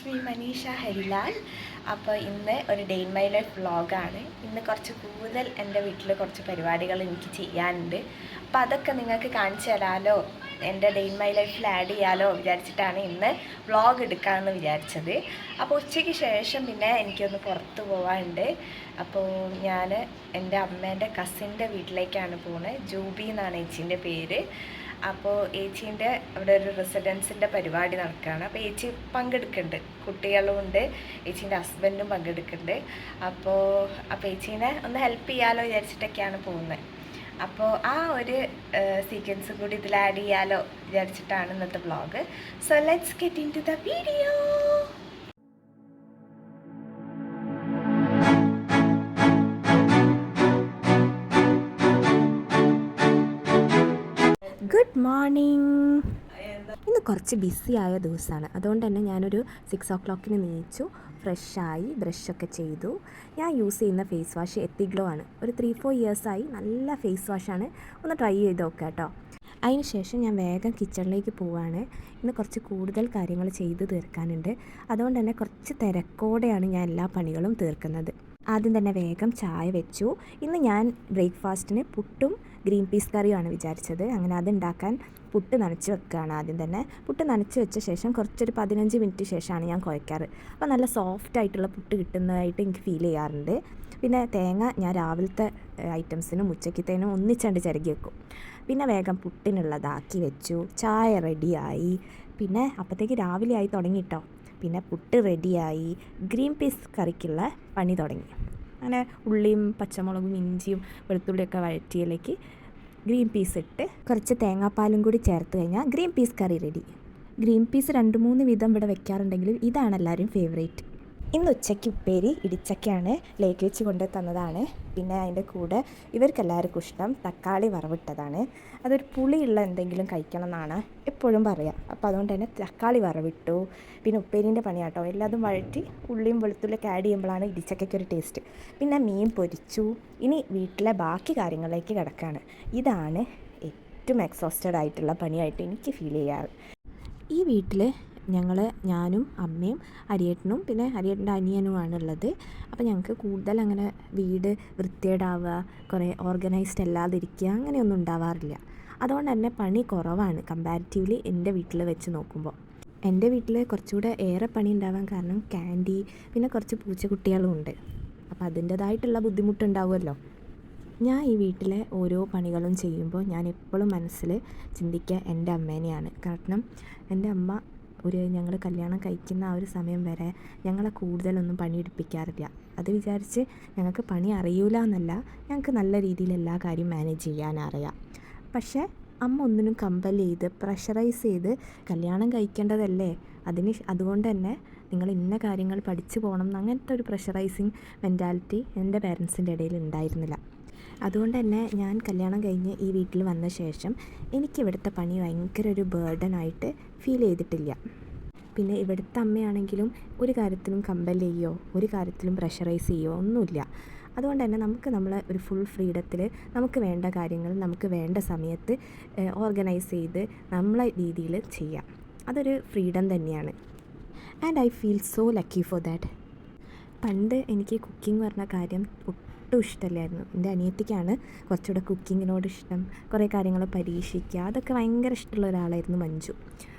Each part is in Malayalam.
It's me Manisha Harilal. അപ്പോൾ ഇന്ന് ഒരു ഡേ ഇൻ മൈ ലൈഫ് വ്ളോഗാണ്. ഇന്ന് കുറച്ച് കൂടുതൽ എൻ്റെ വീട്ടിൽ കുറച്ച് പരിപാടികൾ എനിക്ക് ചെയ്യാനുണ്ട്. അപ്പോൾ അതൊക്കെ നിങ്ങൾക്ക് കാണിച്ചു തരാമല്ലോ, എൻ്റെ ഡേ ഇൻ മൈ ലൈഫിൽ ആഡ് ചെയ്യാമല്ലോ വിചാരിച്ചിട്ടാണ് ഇന്ന് വ്ളോഗ് എടുക്കാമെന്ന് വിചാരിച്ചത്. അപ്പോൾ ഉച്ചയ്ക്ക് ശേഷം പിന്നെ എനിക്കൊന്ന് പുറത്ത് പോകാനുണ്ട്. അപ്പോൾ ഞാൻ എൻ്റെ അമ്മേൻ്റെ കസിൻ്റെ വീട്ടിലേക്കാണ് പോകുന്നത്. ജൂബി എന്നാണ് ഏച്ചീൻ്റെ പേര്. അപ്പോൾ ഏച്ചീൻ്റെ അവിടെ ഒരു റെസിഡൻസിൻ്റെ പരിപാടി നടക്കുകയാണ്. അപ്പോൾ ഏച്ചി പങ്കെടുക്കുന്നുണ്ട്, കുട്ടികളും ഉണ്ട്, ഏച്ചീൻ്റെ ഹസ്ബൻഡും പങ്കെടുക്കുന്നുണ്ട്. അപ്പോൾ ഏച്ചീനെ ഒന്ന് ഹെൽപ്പ് ചെയ്യാമല്ലോ വിചാരിച്ചിട്ടൊക്കെയാണ് പോകുന്നത്. അപ്പോൾ ആ ഒരു സീക്വൻസ് കൂടി ഇതിൽ ആഡ് ചെയ്യാമല്ലോ വിചാരിച്ചിട്ടാണ് ഇന്നത്തെ vlog. So let's get into the video. Good morning. ഇന്ന് കുറച്ച് ബിസി ആയ ദിവസമാണ്. അതുകൊണ്ട് തന്നെ ഞാനൊരു 6 o'clock നീച്ചു, ഫ്രഷായി, ബ്രഷൊക്കെ ചെയ്തു. ഞാൻ യൂസ് ചെയ്യുന്ന ഫേസ് വാഷ് എത്തിഗ്ലോ ആണ്. ഒരു 3-4 ഇയേഴ്സായി നല്ല ഫേസ് വാഷാണ്. ഒന്ന് ട്രൈ ചെയ്ത് നോക്കാം കേട്ടോ. അതിന് ശേഷം ഞാൻ വേഗം കിച്ചണിലേക്ക് പോവുകയാണ്. ഇന്ന് കുറച്ച് കൂടുതൽ കാര്യങ്ങൾ ചെയ്ത് തീർക്കാനുണ്ട്. അതുകൊണ്ട് തന്നെ കുറച്ച് തിരക്കോടെയാണ് ഞാൻ എല്ലാ പണികളും തീർക്കുന്നത്. ആദ്യം തന്നെ വേഗം ചായ വെച്ചു. ഇന്ന് ഞാൻ ബ്രേക്ക്ഫാസ്റ്റിന് പുട്ടും ഗ്രീൻ പീസ് കറിയുമാണ് വിചാരിച്ചത്. അങ്ങനെ അതുണ്ടാക്കാൻ പുട്ട് നനച്ച് വെക്കുകയാണ്. ആദ്യം തന്നെ പുട്ട് നനച്ച് വെച്ച ശേഷം കുറച്ചൊരു 15 മിനിറ്റ് ശേഷമാണ് ഞാൻ കുഴയ്ക്കാറ്. അപ്പോൾ നല്ല സോഫ്റ്റ് ആയിട്ടുള്ള പുട്ട് കിട്ടുന്നതായിട്ട് എനിക്ക് ഫീൽ ചെയ്യാറുണ്ട്. പിന്നെ തേങ്ങ ഞാൻ രാവിലത്തെ ഐറ്റംസിനും ഉച്ചക്കത്തേനും ഒന്നിച്ചണ്ട് ചിരകി വെക്കും. പിന്നെ വേഗം പുട്ടിനുള്ളതാക്കി വെച്ചു. ചായ റെഡിയായി. പിന്നെ അപ്പോഴത്തേക്ക് രാവിലെ ആയി തുടങ്ങിയിട്ടോ. പിന്നെ പുട്ട് റെഡിയായി. ഗ്രീൻ പീസ് കറിക്കുള്ള പണി തുടങ്ങി. അങ്ങനെ ഉള്ളിയും പച്ചമുളകും ഇഞ്ചിയും വെളുത്തുള്ളിയൊക്കെ വഴറ്റിയിലേക്ക് ഗ്രീൻ പീസ് ഇട്ട് കുറച്ച് തേങ്ങാപ്പാലും കൂടി ചേർത്ത് കഴിഞ്ഞാൽ ഗ്രീൻ പീസ് കറി റെഡി. ഗ്രീൻ പീസ് 2-3 വിധം ഇവിടെ വെക്കാറുണ്ടെങ്കിലും ഇതാണ് എല്ലാവരും ഫേവറേറ്റ്. ഇന്ന് ഉച്ചയ്ക്ക് ഉപ്പേരി ഇടിച്ചക്കയാണ്, ലേക്ക് വെച്ച് കൊണ്ട് തന്നതാണ്. പിന്നെ അതിൻ്റെ കൂടെ ഇവർക്കെല്ലാവർക്കും ഇഷ്ടം തക്കാളി വറവിട്ടതാണ്. അതൊരു പുളിയുള്ള എന്തെങ്കിലും കഴിക്കണം എന്നാണ് എപ്പോഴും പറയുക. അപ്പോൾ അതുകൊണ്ട് തന്നെ തക്കാളി വറവിട്ടു. പിന്നെ ഉപ്പേരിൻ്റെ പണിയാട്ടോ, എല്ലാതും വഴറ്റി ഉള്ളിയും വെളുത്തുള്ളിയൊക്കെ ആഡ് ചെയ്യുമ്പോഴാണ് ഇടിച്ചക്കയ്ക്കൊരു ടേസ്റ്റ്. പിന്നെ മീൻ പൊരിച്ചു. ഇനി വീട്ടിലെ ബാക്കി കാര്യങ്ങളിലേക്ക് കിടക്കുകയാണ്. ഇതാണ് ഏറ്റവും എക്സോസ്റ്റഡ് ആയിട്ടുള്ള പണിയായിട്ട് എനിക്ക് ഫീൽ ചെയ്യാറ്. ഈ വീട്ടിൽ ഞാനും അമ്മയും അരിയേട്ടനും പിന്നെ അരിയേട്ടൻ്റെ അനിയനുമാണുള്ളത്. അപ്പോൾ ഞങ്ങൾക്ക് കൂടുതൽ അങ്ങനെ വീട് വൃത്തികേടാവുക, കുറേ ഓർഗനൈസ്ഡ് അല്ലാതിരിക്കുക അങ്ങനെയൊന്നും ഉണ്ടാവാറില്ല. അതുകൊണ്ട് തന്നെ പണി കുറവാണ് കമ്പാരിറ്റീവ്ലി എൻ്റെ വീട്ടിൽ വെച്ച് നോക്കുമ്പോൾ. എൻ്റെ വീട്ടിൽ കുറച്ചുകൂടെ ഏറെ പണി ഉണ്ടാവാൻ കാരണം ക്യാൻഡി പിന്നെ കുറച്ച് പൂച്ചക്കുട്ടികളും ഉണ്ട്. അപ്പോൾ അതിൻ്റേതായിട്ടുള്ള ബുദ്ധിമുട്ടുണ്ടാവുമല്ലോ. ഞാൻ ഈ വീട്ടിലെ ഓരോ പണികളും ചെയ്യുമ്പോൾ ഞാൻ എപ്പോഴും മനസ്സിൽ ചിന്തിക്കുക എൻ്റെ അമ്മേനെയാണ്. കാരണം എൻ്റെ അമ്മ ഞങ്ങൾ കല്യാണം കഴിക്കുന്ന ആ ഒരു സമയം വരെ ഞങ്ങളെ കൂടുതലൊന്നും പണിയെടുപ്പിക്കാറില്ല. അത് വിചാരിച്ച് ഞങ്ങൾക്ക് പണി അറിയില്ല എന്നല്ല, ഞങ്ങൾക്ക് നല്ല രീതിയിൽ എല്ലാ കാര്യം മാനേജ് ചെയ്യാനറിയാം. പക്ഷേ അമ്മ ഒന്നിനും കമ്പൽ ചെയ്ത് പ്രഷറൈസ് ചെയ്ത് കല്യാണം കഴിക്കേണ്ടതല്ലേ, അതുകൊണ്ട് തന്നെ നിങ്ങൾ ഇന്ന കാര്യങ്ങൾ പഠിച്ചു പോകണം അങ്ങനത്തെ ഒരു പ്രഷറൈസിങ് മെൻറ്റാലിറ്റി എൻ്റെ പേരൻസിൻ്റെ ഇടയിൽ ഉണ്ടായിരുന്നില്ല. അതുകൊണ്ട് തന്നെ ഞാൻ കല്യാണം കഴിഞ്ഞ് ഈ വീട്ടിൽ വന്ന ശേഷം എനിക്കിവിടുത്തെ പണി ഭയങ്കര ഒരു ബേർഡനായിട്ട് ഫീൽ ചെയ്തിട്ടില്ല. പിന്നെ ഇവിടുത്തെ അമ്മയാണെങ്കിലും ഒരു കാര്യത്തിലും കമ്പൽ ചെയ്യുകയോ ഒരു കാര്യത്തിലും പ്രഷറൈസ് ചെയ്യുകയോ ഒന്നുമില്ല. അതുകൊണ്ട് തന്നെ നമുക്ക് നമ്മളെ ഒരു ഫുൾ ഫ്രീഡത്തിൽ നമുക്ക് വേണ്ട കാര്യങ്ങൾ നമുക്ക് വേണ്ട സമയത്ത് ഓർഗനൈസ് ചെയ്ത് നമ്മളെ രീതിയിൽ ചെയ്യാം. അതൊരു ഫ്രീഡം തന്നെയാണ്. And I feel so lucky for that. പണ്ട് എനിക്ക് കുക്കിംഗ് പറഞ്ഞ കാര്യം ഒട്ടും ഇഷ്ടമല്ലായിരുന്നു. എൻ്റെ അനിയത്തിക്കാണ് കുറച്ചുകൂടെ കുക്കിങ്ങിനോട് ഇഷ്ടം, കുറേ കാര്യങ്ങൾ പരീക്ഷിക്കുക, അതൊക്കെ ഭയങ്കര ഇഷ്ടമുള്ള ഒരാളായിരുന്നു മഞ്ജു.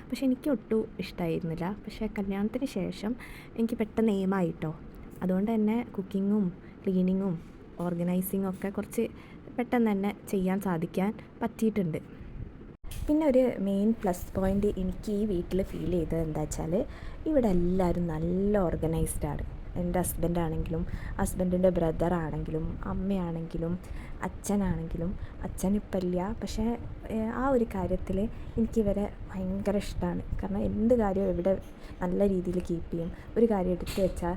പക്ഷെ എനിക്ക് ഒട്ടും ഇഷ്ടമായിരുന്നില്ല. പക്ഷേ കല്യാണത്തിന് ശേഷം എനിക്ക് പെട്ടെന്ന് എയിമായിട്ടോ. അതുകൊണ്ട് തന്നെ കുക്കിങ്ങും ക്ലീനിങ്ങും ഓർഗനൈസിങ്ങും ഒക്കെ കുറച്ച് പെട്ടെന്ന് തന്നെ ചെയ്യാൻ സാധിക്കാൻ പറ്റിയിട്ടുണ്ട്. പിന്നെ ഒരു മെയിൻ പ്ലസ് പോയിൻ്റ് എനിക്ക് ഈ വീട്ടിൽ ഫീൽ ചെയ്തത് എന്താ വെച്ചാൽ ഇവിടെ എല്ലാവരും നല്ല ഓർഗനൈസ്ഡാണ്. എൻ്റെ ഹസ്ബൻഡാണെങ്കിലും ഹസ്ബൻഡിൻ്റെ ബ്രദറാണെങ്കിലും അമ്മയാണെങ്കിലും അച്ഛനാണെങ്കിലും, അച്ഛനിപ്പം ഇല്ല, പക്ഷേ ആ ഒരു കാര്യത്തിൽ എനിക്കിവരെ ഭയങ്കര ഇഷ്ടമാണ്. കാരണം എന്ത് കാര്യവും ഇവിടെ നല്ല രീതിയിൽ കീപ്പ് ചെയ്യും. ഒരു കാര്യം എടുത്ത് വെച്ചാൽ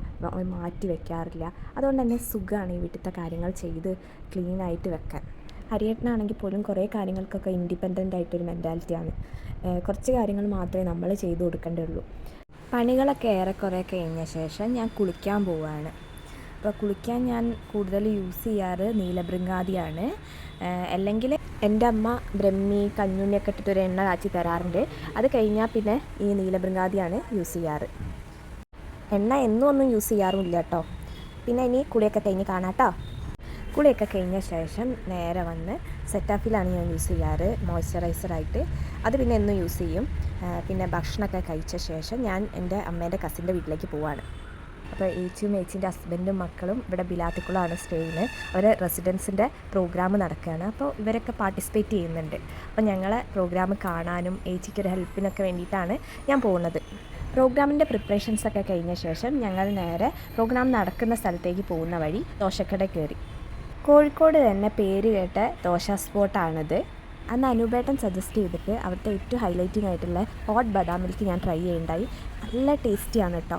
മാറ്റി വെക്കാറില്ല. അതുകൊണ്ട് തന്നെ സുഖമാണ് ഈ വീട്ടിലത്തെ കാര്യങ്ങൾ ചെയ്ത് ക്ലീനായിട്ട് വെക്കാൻ. അരിയേട്ടനാണെങ്കിൽ പോലും കുറേ കാര്യങ്ങൾക്കൊക്കെ ഇൻഡിപെൻഡൻ്റ് ആയിട്ടൊരു മെൻറ്റാലിറ്റിയാണ്. കുറച്ച് കാര്യങ്ങൾ മാത്രമേ നമ്മൾ ചെയ്ത് കൊടുക്കേണ്ടതുള്ളൂ. പണികളൊക്കെ ഏറെക്കുറെ കഴിഞ്ഞ ശേഷം ഞാൻ കുളിക്കാൻ പോവുകയാണ്. അപ്പോൾ കുളിക്കാൻ ഞാൻ കൂടുതൽ യൂസ് ചെയ്യാറ് നീലബൃങ്ങാതിയാണ്. അല്ലെങ്കിൽ എൻ്റെ അമ്മ ബ്രഹ്മി കഞ്ഞുണ്ണിയൊക്കെ ഇട്ടിട്ടൊരു എണ്ണ കാച്ചി തരാറുണ്ട്. അത് കഴിഞ്ഞാൽ പിന്നെ ഈ നീലബൃങ്ങാതിയാണ് യൂസ് ചെയ്യാറ്. എണ്ണ എന്നും ഒന്നും യൂസ് ചെയ്യാറുമില്ല കേട്ടോ. പിന്നെ ഇനി കുളിയൊക്കെ കഴിഞ്ഞ് കാണാം കേട്ടോ. കുളിയൊക്കെ കഴിഞ്ഞ ശേഷം നേരെ വന്ന് സെറ്റാഫിലാണ് ഞാൻ യൂസ് ചെയ്യാറ് മോയ്സ്ചറൈസറായിട്ട്. അത് പിന്നെ എന്നും യൂസ് ചെയ്യും. പിന്നെ ഭക്ഷണമൊക്കെ കഴിച്ച ശേഷം ഞാൻ എൻ്റെ അമ്മേൻ്റെ കസിൻ്റെ വീട്ടിലേക്ക് പോവാണ്. അപ്പോൾ ഏച്ചിയും ഏച്ചിൻ്റെ ഹസ്ബൻഡും മക്കളും ഇവിടെ ബിലാത്തിക്കുളമാണ് സ്റ്റേ ചെയ്യുന്നത്. അവരെ റെസിഡൻസിൻ്റെ പ്രോഗ്രാം നടക്കുകയാണ്. അപ്പോൾ ഇവരൊക്കെ പാർട്ടിസിപ്പേറ്റ് ചെയ്യുന്നുണ്ട്. അപ്പോൾ ഞങ്ങളെ പ്രോഗ്രാം കാണാനും ഏച്ചിക്കൊരു ഹെൽപ്പിനൊക്കെ വേണ്ടിയിട്ടാണ് ഞാൻ പോകുന്നത്. പ്രോഗ്രാമിൻ്റെ പ്രിപ്പറേഷൻസൊക്കെ കഴിഞ്ഞ ശേഷം ഞങ്ങൾ നേരെ പ്രോഗ്രാം നടക്കുന്ന സ്ഥലത്തേക്ക് പോകുന്ന വഴി ദോശക്കട കയറി. കോഴിക്കോട് തന്നെ പേര് കേട്ട ദോശ സ്പോട്ടാണിത്. അന്ന് അനൂപേട്ടൻ സജസ്റ്റ് ചെയ്തിട്ട് അവിടുത്തെ ഏറ്റവും ഹൈലൈറ്റിംഗ് ആയിട്ടുള്ള ഹോട്ട് ബദാം മിൽക്ക് ഞാൻ ട്രൈ ചെയ്യുണ്ടായി. നല്ല ടേസ്റ്റിയാണ് കേട്ടോ.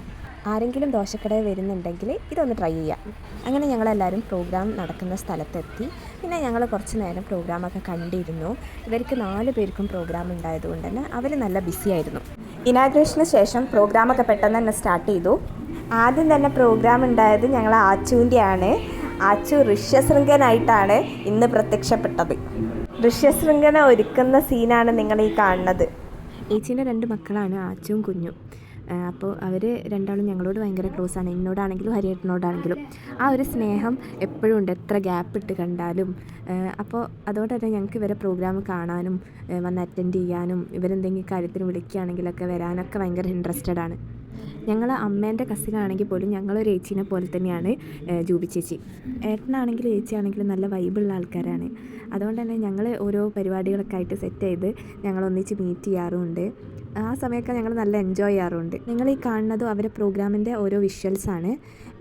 ആരെങ്കിലും ദോശക്കടയിൽ വരുന്നുണ്ടെങ്കിൽ ഇതൊന്ന് ട്രൈ ചെയ്യാം. അങ്ങനെ ഞങ്ങളെല്ലാവരും പ്രോഗ്രാം നടക്കുന്ന സ്ഥലത്തെത്തി. പിന്നെ ഞങ്ങൾ കുറച്ച് നേരം പ്രോഗ്രാമൊക്കെ കണ്ടിരുന്നു. ഇവർക്ക് 4 പേർക്കും പ്രോഗ്രാം ഉണ്ടായതുകൊണ്ട് തന്നെ അവർ നല്ല ബിസി ആയിരുന്നു. ഇനാഗ്രേഷന് ശേഷം പ്രോഗ്രാമൊക്കെ പെട്ടെന്ന് തന്നെ സ്റ്റാർട്ട് ചെയ്തു. ആദ്യം തന്നെ പ്രോഗ്രാം ഉണ്ടായത് ഞങ്ങൾ ആച്ചുവിൻ്റെയാണ്. ആച്ചു ഋഷ്യശൃംഖനായിട്ടാണ് ഇന്ന് പ്രത്യക്ഷപ്പെട്ടത്. ഋഷ്യശൃംഖന ഒരുക്കുന്ന സീനാണ് നിങ്ങൾ ഈ കാണുന്നത്. ഏച്ചീൻ്റെ 2 മക്കളാണ് ആച്ചുവും കുഞ്ഞും. അപ്പോൾ അവർ രണ്ടാളും ഞങ്ങളോട് ഭയങ്കര ക്ലോസ് ആണ്. എന്നോടാണെങ്കിലും ഹരിയേട്ടനോടാണെങ്കിലും ആ ഒരു സ്നേഹം എപ്പോഴും ഉണ്ട്, എത്ര ഗ്യാപ്പ് ഇട്ട് കണ്ടാലും. അപ്പോൾ അതുകൊണ്ട് തന്നെ ഞങ്ങൾക്ക് ഇവരെ പ്രോഗ്രാം കാണാനും വന്ന് അറ്റൻഡ് ചെയ്യാനും ഇവരെന്തെങ്കിലും കാര്യത്തിന് വിളിക്കുകയാണെങ്കിലൊക്കെ വരാനൊക്കെ ഭയങ്കര ഇൻട്രസ്റ്റഡ് ആണ്. ഞങ്ങൾ അമ്മേൻ്റെ കസിനാണെങ്കിൽ പോലും ഞങ്ങളൊരു ഏച്ചീനെ പോലെ തന്നെയാണ് ജൂബി ചേച്ചി. ഏട്ടനാണെങ്കിലും ഏച്ചിയാണെങ്കിലും നല്ല വൈബുള്ള ആൾക്കാരാണ്. അതുകൊണ്ട് തന്നെ ഞങ്ങൾ ഓരോ പരിപാടികളൊക്കെ ആയിട്ട് സെറ്റ് ചെയ്ത് ഞങ്ങളൊന്നിച്ച് മീറ്റ് ചെയ്യാറുമുണ്ട്. ആ സമയമൊക്കെ ഞങ്ങൾ നല്ല എൻജോയ് ചെയ്യാറുണ്ട്. നിങ്ങൾ ഈ കാണുന്നതും അവരുടെ പ്രോഗ്രാമിൻ്റെ ഓരോ വിഷ്വൽസാണ്.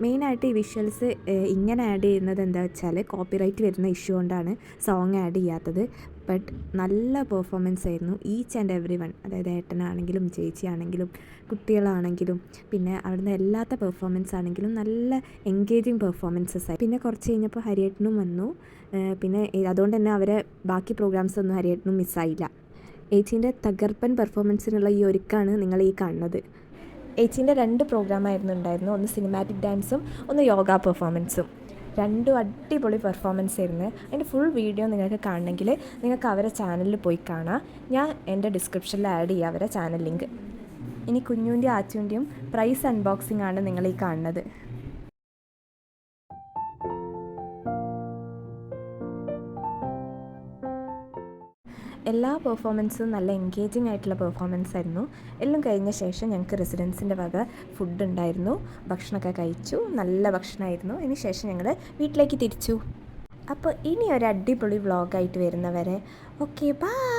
മെയിനായിട്ട് ഈ വിഷ്വൽസ് ഇങ്ങനെ ആഡ് ചെയ്യുന്നത് എന്താ വെച്ചാൽ കോപ്പിറൈറ്റ് വരുന്ന ഇഷ്യൂ കൊണ്ടാണ് സോങ് ആഡ് ചെയ്യാത്തത്. ബട്ട് നല്ല പെർഫോമൻസ് ആയിരുന്നു ഈച്ച് ആൻഡ് എവറി വൺ. അതായത് ഏട്ടനാണെങ്കിലും ചേച്ചിയാണെങ്കിലും കുട്ടികളാണെങ്കിലും പിന്നെ അവിടുന്ന് എല്ലാത്ത പെർഫോമൻസ് ആണെങ്കിലും നല്ല എൻഗേജിങ് പെർഫോമൻസസ് ആയി. പിന്നെ കുറച്ച് കഴിഞ്ഞപ്പോൾ ഹരിയേട്ടനും വന്നു. പിന്നെ അതുകൊണ്ട് തന്നെ അവരെ ബാക്കി പ്രോഗ്രാംസ് ഒന്നും ഹരിയേട്ടനും മിസ്സായില്ല. ഏച്ചീൻ്റെ തകർപ്പൻ പെർഫോമൻസിനുള്ള ഈ ഒരുക്കാണ് നിങ്ങൾ ഈ കാണുന്നത്. ഏച്ചീൻ്റെ 2 പ്രോഗ്രാമായിരുന്നു ഉണ്ടായിരുന്നു. ഒന്ന് സിനിമാറ്റിക് ഡാൻസും ഒന്ന് യോഗ പെർഫോമൻസും. 2 അടിപൊളി പെർഫോമൻസ് ആയിരുന്നു. അതിൻ്റെ ഫുൾ വീഡിയോ നിങ്ങൾക്ക് കാണണമെങ്കിൽ നിങ്ങൾക്ക് അവരെ ചാനലിൽ പോയി കാണാം. ഞാൻ എൻ്റെ ഡിസ്ക്രിപ്ഷനിൽ ആഡ് ചെയ്യാം അവരെ ചാനൽ ലിങ്ക്. ഇനി കുഞ്ഞുവിൻ്റെയും ആച്ചുവിൻ്റെയും പ്രൈസ് അൺബോക്സിംഗ് ആണ് നിങ്ങൾ ഈ കാണുന്നത്. എല്ലാ പെർഫോമൻസും നല്ല എൻഗേജിങ് ആയിട്ടുള്ള പെർഫോമൻസ് ആയിരുന്നു. എല്ലാം കഴിഞ്ഞ ശേഷം ഞങ്ങൾക്ക് റെസിഡൻസിൻ്റെ വക ഫുഡ് ഉണ്ടായിരുന്നു. ഭക്ഷണമൊക്കെ കഴിച്ചു. നല്ല ഭക്ഷണമായിരുന്നു. അതിന് ശേഷം ഞങ്ങൾ വീട്ടിലേക്ക് തിരിച്ചു. അപ്പോൾ ഇനി ഒരു അടിപൊളി വ്ളോഗായിട്ട് വരുന്നവരെ ഓക്കെ ബൈ.